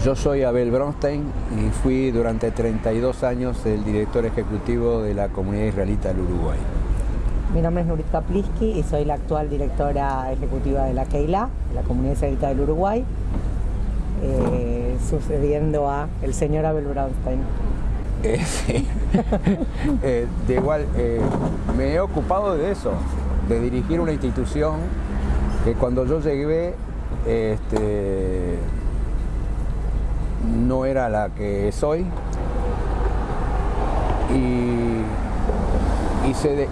Yo soy Abel Bronstein y fui durante 32 años el director ejecutivo de la comunidad israelita del Uruguay. Mi nombre es Nurit Kapliski y soy la actual directora ejecutiva de la Keilah, la comunidad israelita del Uruguay, sucediendo a el señor Abel Bronstein. Sí. De igual, me he ocupado de eso, de dirigir una institución que cuando yo llegué no era la que soy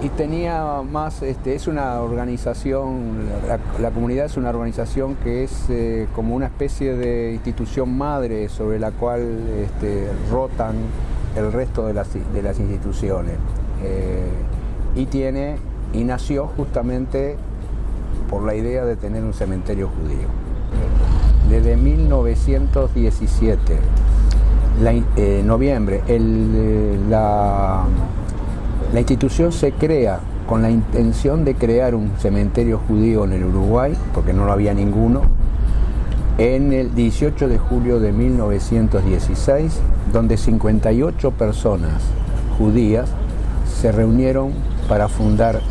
y tenía más, es una organización, la comunidad es una organización que es como una especie de institución madre sobre la cual rotan el resto de las instituciones y nació justamente por la idea de tener un cementerio judío. Desde 1917, noviembre, la institución se crea con la intención de crear un cementerio judío en el Uruguay, porque no lo había ninguno, en el 18 de julio de 1916, donde 58 personas judías se reunieron para fundar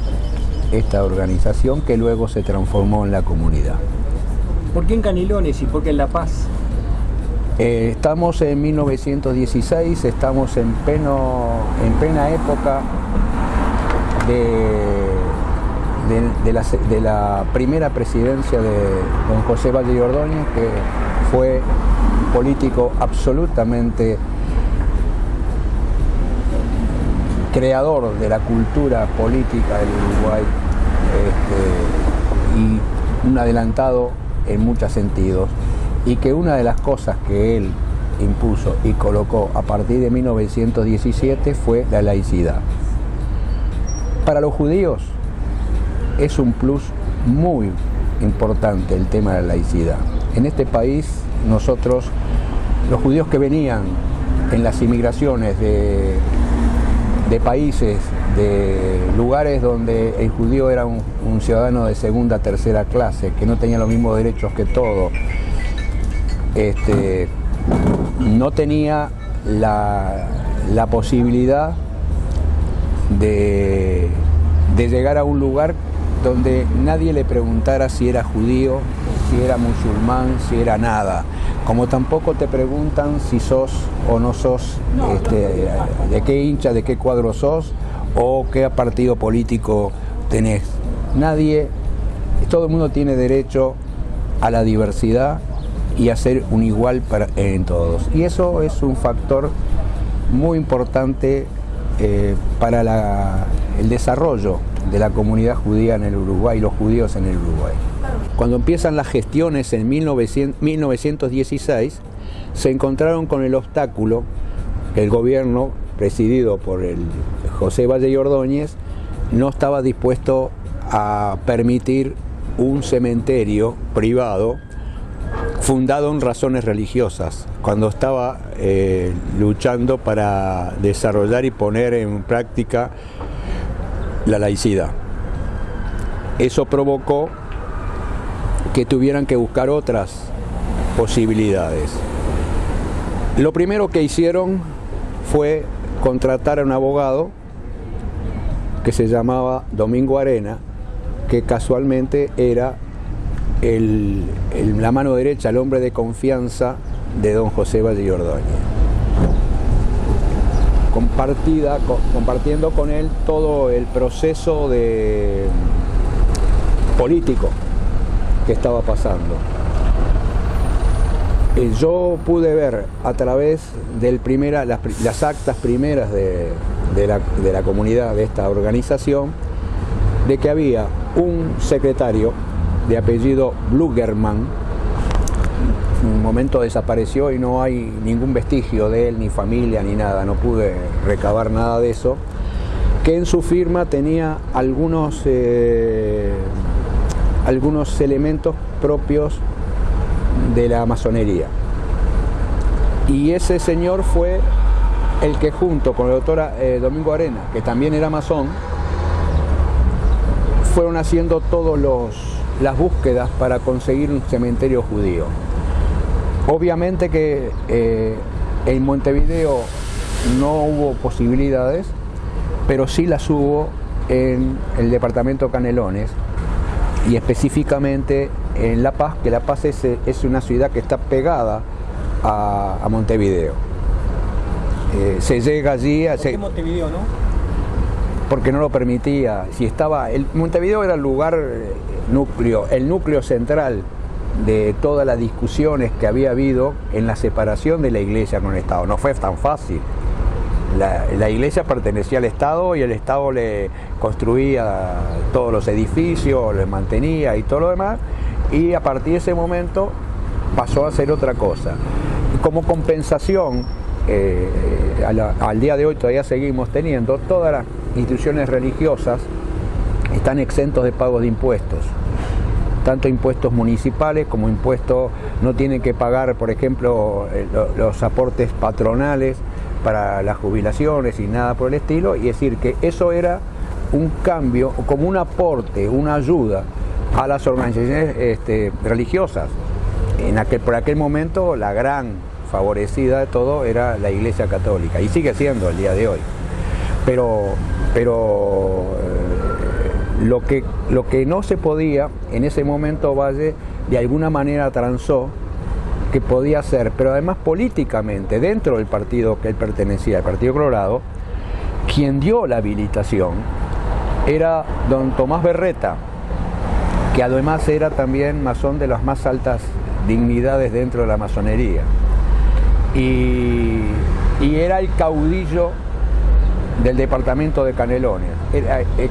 esta organización que luego se transformó en la comunidad. ¿Por qué en Canelones y por qué en La Paz? Estamos en 1916, estamos en plena época de la primera presidencia de don José Valle y Ordóñez, que fue un político absolutamente creador de la cultura política del Uruguay y un adelantado en muchos sentidos, y que una de las cosas que él impuso y colocó a partir de 1917 fue la laicidad. Para los judíos es un plus muy importante el tema de la laicidad. En este país nosotros, los judíos que venían en las inmigraciones de países, de lugares donde el judío era un ciudadano de segunda, tercera clase, que no tenía los mismos derechos que todos, no tenía la posibilidad de llegar a un lugar donde nadie le preguntara si era judío, si era musulmán, si era nada. Como tampoco te preguntan si sos o no sos, de qué hincha, de qué cuadro sos o qué partido político tenés. Todo el mundo tiene derecho a la diversidad y a ser un igual en todos. Y eso es un factor muy importante para el desarrollo de la comunidad judía en el Uruguay, los judíos en el Uruguay. Cuando empiezan las gestiones en 1916, se encontraron con el obstáculo que el gobierno, presidido por el José Valle y Ordóñez, no estaba dispuesto a permitir un cementerio privado fundado en razones religiosas, cuando estaba luchando para desarrollar y poner en práctica la laicidad. Eso provocó que tuvieran que buscar otras posibilidades. Lo primero que hicieron fue contratar a un abogado que se llamaba Domingo Arena, que casualmente era la mano derecha, el hombre de confianza de don José Valle y Ordóñez, compartiendo con él todo el proceso político que estaba pasando. Yo pude ver a través las actas primeras de la comunidad, de esta organización, de que había un secretario de apellido Blugerman. En un momento desapareció y no hay ningún vestigio de él, ni familia, ni nada, no pude recabar nada de eso, que en su firma tenía algunos elementos propios de la masonería. Y ese señor fue el que, junto con el doctor Domingo Arena, que también era masón, fueron haciendo todas las búsquedas para conseguir un cementerio judío. Obviamente que en Montevideo no hubo posibilidades, pero sí las hubo en el departamento Canelones y específicamente en La Paz, que La Paz es una ciudad que está pegada a Montevideo. Se llega allí... ¿Por qué Montevideo, no? Porque no lo permitía. Si estaba, Montevideo era el lugar el núcleo central de todas las discusiones que había habido en la separación de la Iglesia con el Estado. No fue tan fácil. La Iglesia pertenecía al Estado y el Estado le construía todos los edificios, les mantenía y todo lo demás, y a partir de ese momento pasó a ser otra cosa. Y como compensación, al día de hoy todavía seguimos teniendo, todas las instituciones religiosas están exentos de pago de impuestos, tanto impuestos municipales como impuestos, no tienen que pagar, por ejemplo, los aportes patronales para las jubilaciones y nada por el estilo, y decir que eso era un cambio, como un aporte, una ayuda a las organizaciones religiosas. Por aquel momento la gran favorecida de todo era la Iglesia Católica, y sigue siendo el día de hoy. Pero lo que no se podía, en ese momento Valle de alguna manera transó que podía ser, pero además políticamente, dentro del partido que él pertenecía, el Partido Colorado, quien dio la habilitación era don Tomás Berreta, que además era también masón de las más altas dignidades dentro de la masonería. Y era el caudillo del departamento de Canelones.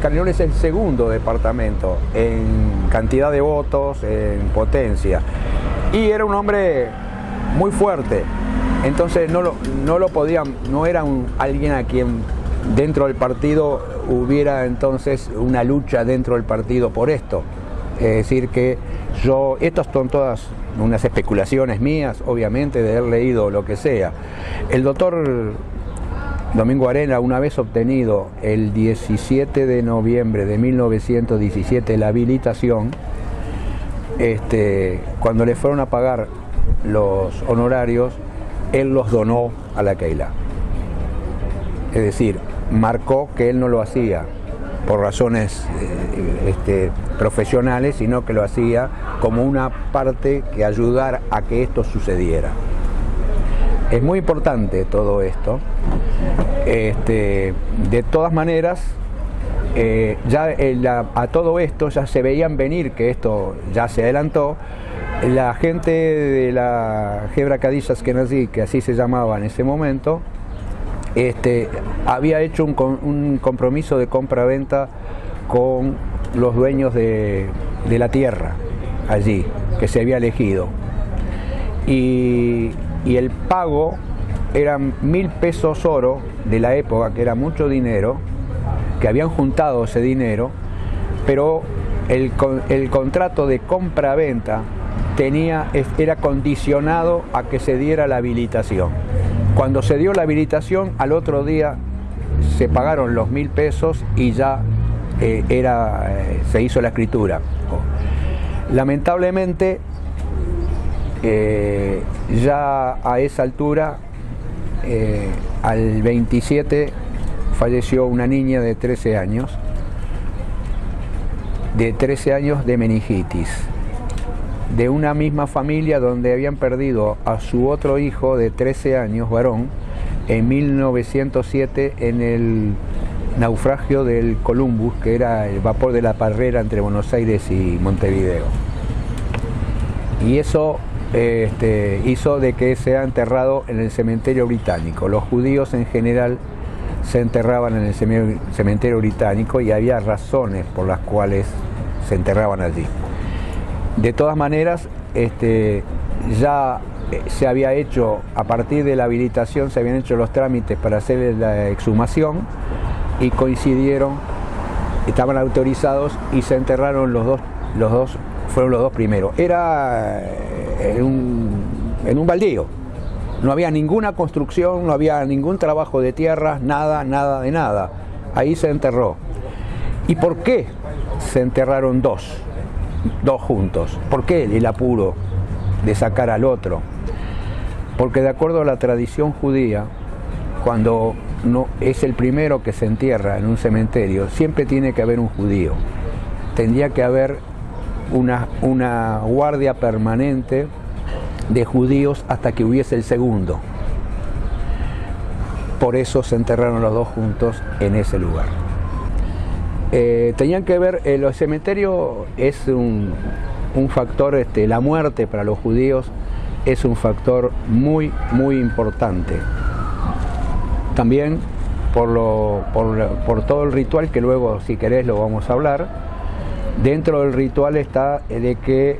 Canelones es el segundo departamento en cantidad de votos, en potencia. Y era un hombre muy fuerte. Entonces no lo podían, no era alguien a quien dentro del partido hubiera entonces una lucha dentro del partido por esto. Es decir que estas son todas unas especulaciones mías, obviamente, de haber leído lo que sea. El doctor Domingo Arena, una vez obtenido el 17 de noviembre de 1917 la habilitación, cuando le fueron a pagar los honorarios, él los donó a la Keilah. Es decir, marcó que él no lo hacía por razones profesionales, sino que lo hacía como una parte que ayudara a que esto sucediera. Es muy importante todo esto. De todas maneras, a todo esto ya se veían venir que esto ya se adelantó. La gente de la Hebra Kaddish Ashkenazí, que así se llamaba en ese momento, había hecho un compromiso de compra-venta con los dueños de la tierra allí, que se había elegido. Y el pago eran 1.000 pesos oro de la época, que era mucho dinero, que habían juntado ese dinero, pero el contrato de compra-venta era condicionado a que se diera la habilitación. Cuando se dio la habilitación, al otro día se pagaron los 1.000 pesos y ya se hizo la escritura. Lamentablemente, ya a esa altura, al 27, falleció una niña de 13 años, de meningitis, de una misma familia donde habían perdido a su otro hijo de 13 años, varón, en 1907 en el naufragio del Columbus, que era el vapor de la Parrera entre Buenos Aires y Montevideo. Y eso hizo de que sea enterrado en el cementerio británico. Los judíos en general se enterraban en el cementerio británico y había razones por las cuales se enterraban allí. De todas maneras, ya se había hecho, a partir de la habilitación, se habían hecho los trámites para hacer la exhumación y coincidieron, estaban autorizados y se enterraron fueron los dos primeros. Era en un baldío, no había ninguna construcción, no había ningún trabajo de tierra, nada de nada. Ahí se enterró. ¿Y por qué se enterraron dos juntos? ¿Por qué el apuro de sacar al otro? porque de acuerdo a la tradición judía, cuando no es el primero que se entierra en un cementerio, siempre tiene que haber un judío. Tendría que haber una guardia permanente de judíos hasta que hubiese el segundo. Por eso se enterraron los dos juntos en ese lugar. Tenían que ver, el cementerio es un factor, la muerte para los judíos es un factor muy, muy importante. También por todo el ritual, que luego, si querés, lo vamos a hablar. Dentro del ritual está de que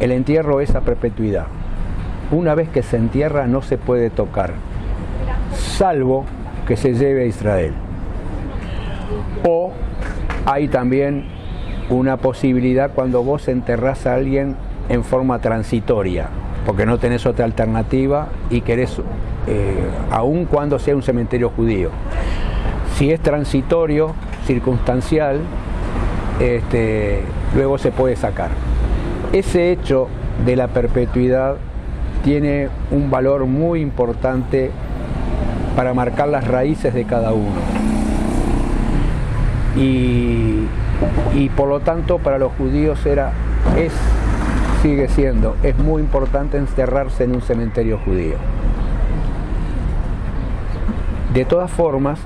el entierro es a perpetuidad. Una vez que se entierra no se puede tocar, salvo que se lleve a Israel. O hay también una posibilidad cuando vos enterrás a alguien en forma transitoria, porque no tenés otra alternativa y querés, aun cuando sea un cementerio judío. Si es transitorio, circunstancial, luego se puede sacar. Ese hecho de la perpetuidad tiene un valor muy importante para marcar las raíces de cada uno. Y por lo tanto para los judíos sigue siendo muy importante enterrarse en un cementerio judío. De todas formas,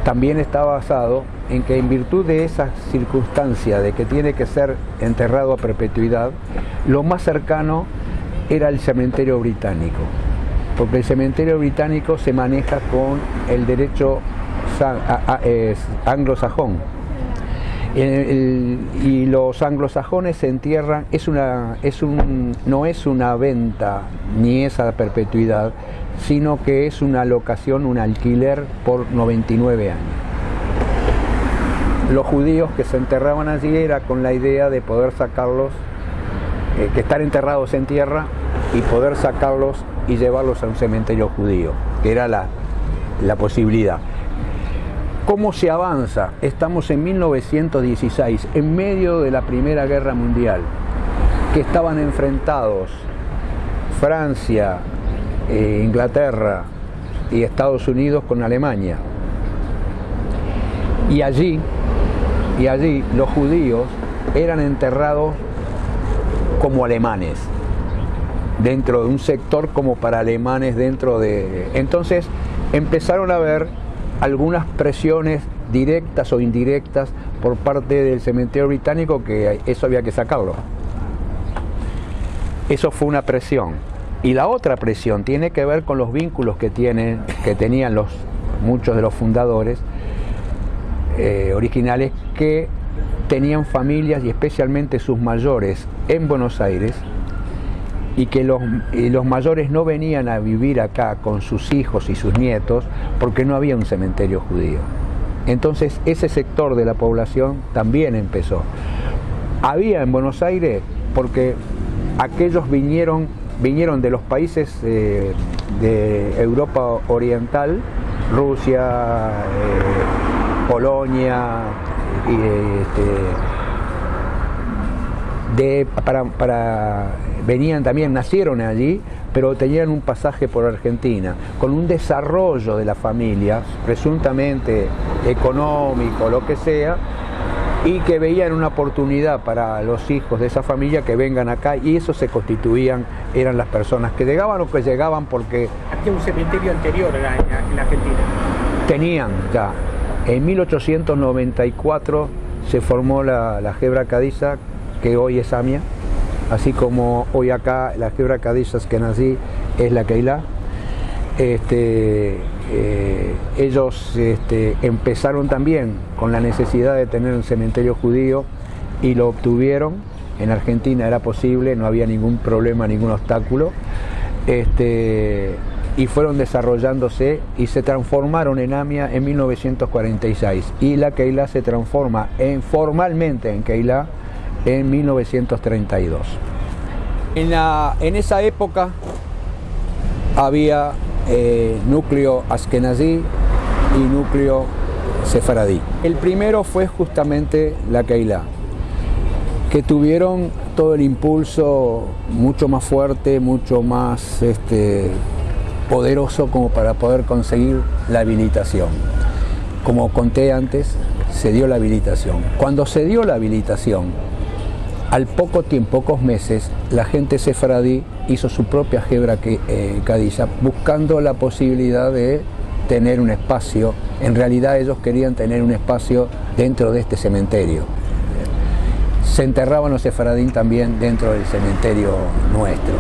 también está basado en que en virtud de esa circunstancia de que tiene que ser enterrado a perpetuidad, lo más cercano era el cementerio británico, porque el cementerio británico se maneja con el derecho anglosajón, y los anglosajones se entierran, no es una venta ni esa perpetuidad, sino que es una locación, un alquiler por 99 años. Los judíos que se enterraban allí era con la idea de poder sacarlos, que estar enterrados en tierra y poder sacarlos y llevarlos a un cementerio judío, que era la posibilidad. ¿Cómo se avanza? Estamos en 1916, en medio de la Primera Guerra Mundial, que estaban enfrentados Francia, Inglaterra y Estados Unidos con Alemania. Y allí los judíos eran enterrados como alemanes, dentro de un sector como para alemanes Entonces empezaron a haber algunas presiones directas o indirectas por parte del cementerio británico, que eso había que sacarlo. Eso fue una presión. Y la otra presión tiene que ver con los vínculos que tenían muchos de los fundadores originales, que tenían familias y especialmente sus mayores en Buenos Aires, y que los mayores no venían a vivir acá con sus hijos y sus nietos porque no había un cementerio judío. Entonces ese sector de la población también empezó. Había en Buenos Aires porque aquellos vinieron de los países de Europa Oriental, Rusia, Polonia, venían también, nacieron allí, pero tenían un pasaje por Argentina, con un desarrollo de la familia, presuntamente económico, lo que sea, y que veían una oportunidad para los hijos de esa familia que vengan acá, y eso se constituían, eran las personas que llegaban o que llegaban porque... Había un cementerio anterior en la Argentina. Tenían ya. En 1894 se formó la Hebra Kadisha, que hoy es AMIA, así como hoy acá la Hebra Kadisha Ashkenazí es la Keilah. Ellos empezaron también con la necesidad de tener un cementerio judío y lo obtuvieron. En Argentina era posible, no había ningún problema, ningún obstáculo, y fueron desarrollándose y se transformaron en AMIA en 1946, y la Keilah se transforma formalmente en Keilah en 1932. En esa época había núcleo Ashkenazí y núcleo sefaradí. El primero fue justamente la Keilah. que tuvieron todo el impulso mucho más fuerte, mucho más poderoso como para poder conseguir la habilitación. Como conté antes, se dio la habilitación. Cuando se dio la habilitación, al poco tiempo, pocos meses, la gente sefaradí hizo su propia Hebra Kadisha, buscando la posibilidad de tener un espacio. En realidad ellos querían tener un espacio dentro de este cementerio. Se enterraban los sefaradín también dentro del cementerio nuestro.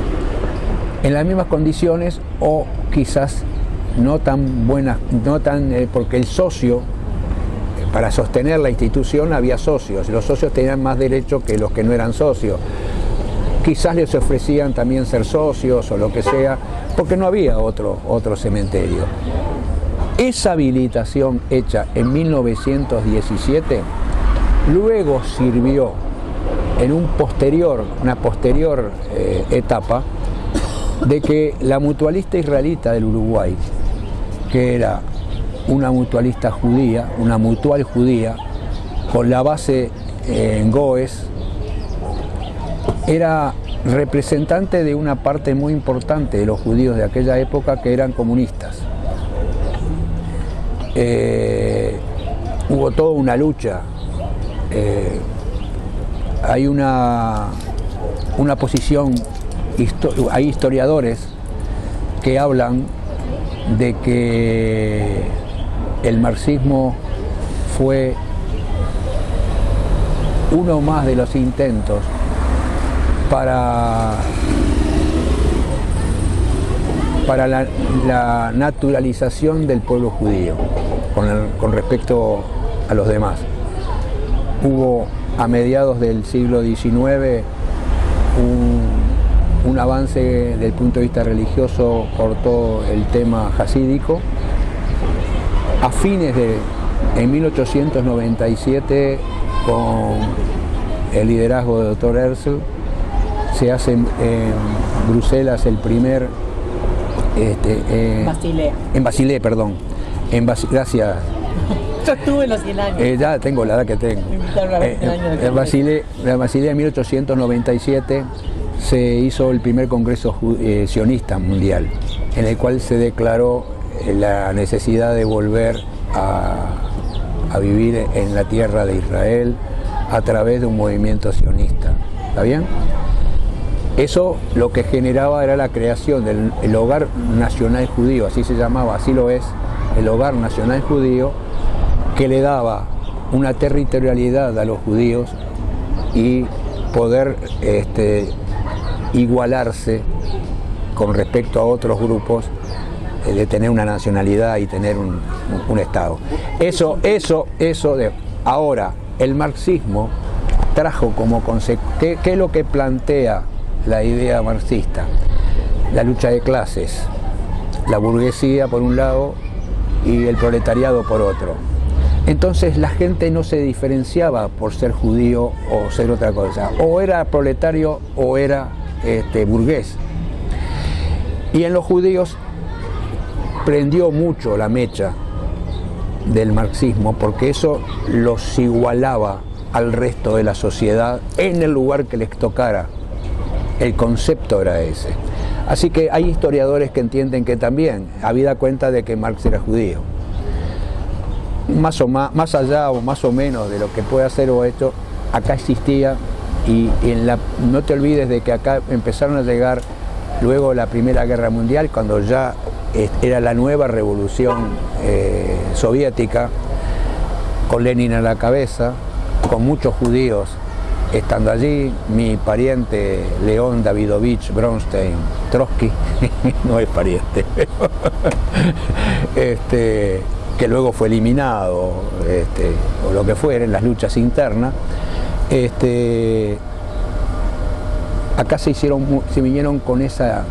En las mismas condiciones, o quizás no tan buenas, porque el socio, para sostener la institución había socios, los socios tenían más derecho que los que no eran socios. Quizás les ofrecían también ser socios o lo que sea, porque no había otro cementerio. Esa habilitación hecha en 1917 luego sirvió en una posterior etapa de que la mutualista israelita del Uruguay, que era una mutualista judía, una mutual judía, con la base en Goes, era representante de una parte muy importante de los judíos de aquella época que eran comunistas. Hubo toda una lucha, hay una posición, hay historiadores que hablan de que el marxismo fue uno más de los intentos para la naturalización del pueblo judío con respecto a los demás. Hubo a mediados del siglo XIX un avance desde el punto de vista religioso por todo el tema hasídico. A fines en 1897, con el liderazgo del Dr. Herzl, se hace en Bruselas el primer en Basilea, perdón. Gracias. Yo estuve en los 100 años. Ya tengo la edad que tengo. En Basilea en 1897 se hizo el primer congreso sionista mundial, en el cual se declaró la necesidad de volver a vivir en la tierra de Israel a través de un movimiento sionista. ¿Está bien? Eso lo que generaba era la creación del Hogar Nacional Judío, así se llamaba, así lo es, el Hogar Nacional Judío, que le daba una territorialidad a los judíos y poder igualarse con respecto a otros grupos, de tener una nacionalidad y tener un Estado. Ahora, el marxismo trajo como consecuencia, ¿qué es lo que plantea la idea marxista? La lucha de clases, la burguesía por un lado y el proletariado por otro. Entonces la gente no se diferenciaba por ser judío o ser otra cosa, o era proletario o era burgués. Y en los judíos prendió mucho la mecha del marxismo, porque eso los igualaba al resto de la sociedad en el lugar que les tocara. El concepto era ese. Así que hay historiadores que entienden que también, habida cuenta de que Marx era judío. Más allá o más o menos de lo que pueda ser o hecho, acá existía, y no te olvides de que acá empezaron a llegar luego la Primera Guerra Mundial, cuando ya era la nueva revolución soviética, con Lenin a la cabeza, con muchos judíos estando allí. Mi pariente León Davidovich Bronstein Trotsky, no es pariente, que luego fue eliminado, o lo que fuera, en las luchas internas. Acá se vinieron con esa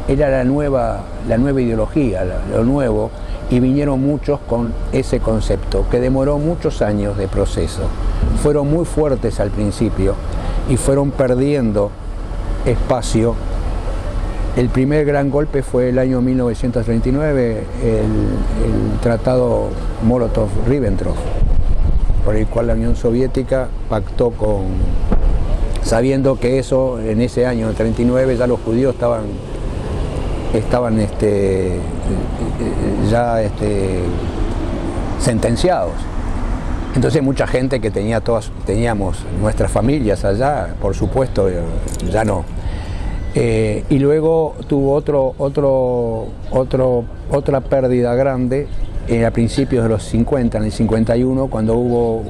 era la nueva ideología, lo nuevo, y vinieron muchos con ese concepto, que demoró muchos años de proceso. Fueron muy fuertes al principio y fueron perdiendo espacio. El primer gran golpe fue el año 1939, el tratado Molotov-Ribbentrop, por el cual la Unión Soviética pactó sabiendo que eso, en ese año, en el 39, ya los judíos estaban ya sentenciados. Entonces mucha gente que teníamos nuestras familias allá, por supuesto, ya no. Y luego tuvo otra pérdida grande a principios de los 50, en el 51, cuando hubo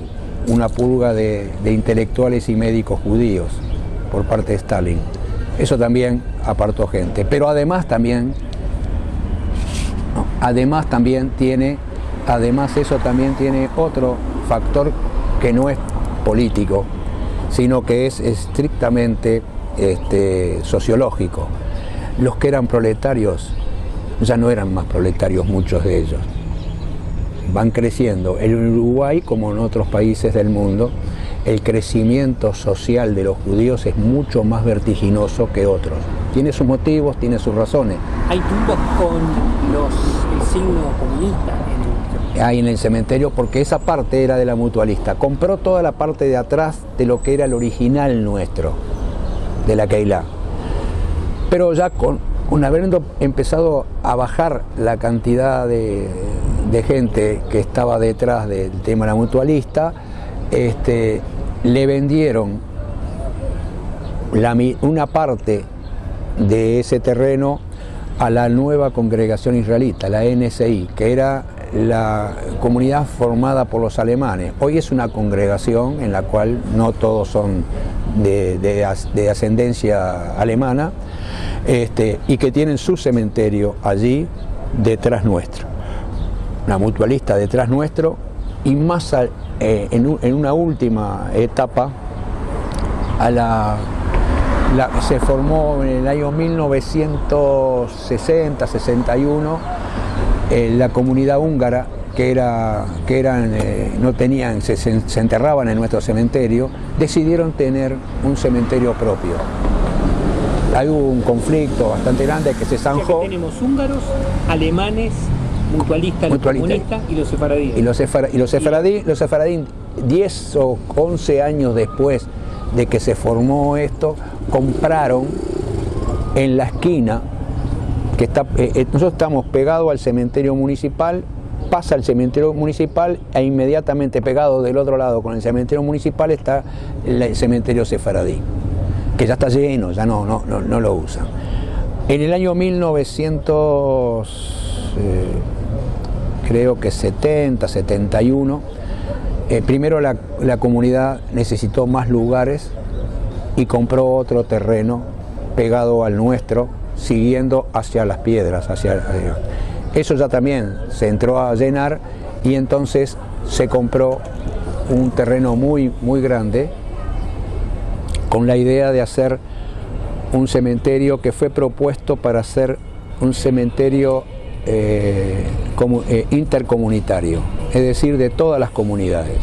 una purga de intelectuales y médicos judíos por parte de Stalin. Eso también apartó gente, pero además eso también tiene otro factor que no es político, sino que es estrictamente sociológico. Los que eran proletarios ya no eran más proletarios, muchos de ellos. Van creciendo. En Uruguay, como en otros países del mundo, el crecimiento social de los judíos es mucho más vertiginoso que otros. Tiene sus motivos, tiene sus razones. ¿Hay tumbas con el signo comunista? Hay en el cementerio, porque esa parte era de la mutualista. Compró toda la parte de atrás de lo que era el original nuestro, de la Keilah. Pero ya habiendo empezado a bajar la cantidad de gente que estaba detrás del tema de la mutualista, le vendieron una parte de ese terreno a la nueva congregación israelita, la NSI, que era la comunidad formada por los alemanes. Hoy es una congregación en la cual no todos son de ascendencia alemana, y que tienen su cementerio allí detrás nuestro, una mutualista detrás nuestro, y más en una última etapa se formó en el año 1960-61 la comunidad húngara, que se enterraban en nuestro cementerio. Decidieron tener un cementerio propio. Hay un conflicto bastante grande que se zanjó. Tenemos húngaros, alemanes, mutualistas, comunistas y los sefaradíes. Y los sefaradíes, 10 o 11 años después de que se formó esto, compraron en la esquina, que nosotros estamos pegados al cementerio municipal, pasa el cementerio municipal e inmediatamente pegado del otro lado con el cementerio municipal está el cementerio sefaradí, que ya está lleno, ya no lo usan. En el año 1971, primero la comunidad necesitó más lugares y compró otro terreno pegado al nuestro, siguiendo hacia las piedras, eso ya también se entró a llenar, y entonces se compró un terreno muy, muy grande con la idea de hacer un cementerio que fue propuesto para hacer un cementerio intercomunitario, es decir, de todas las comunidades.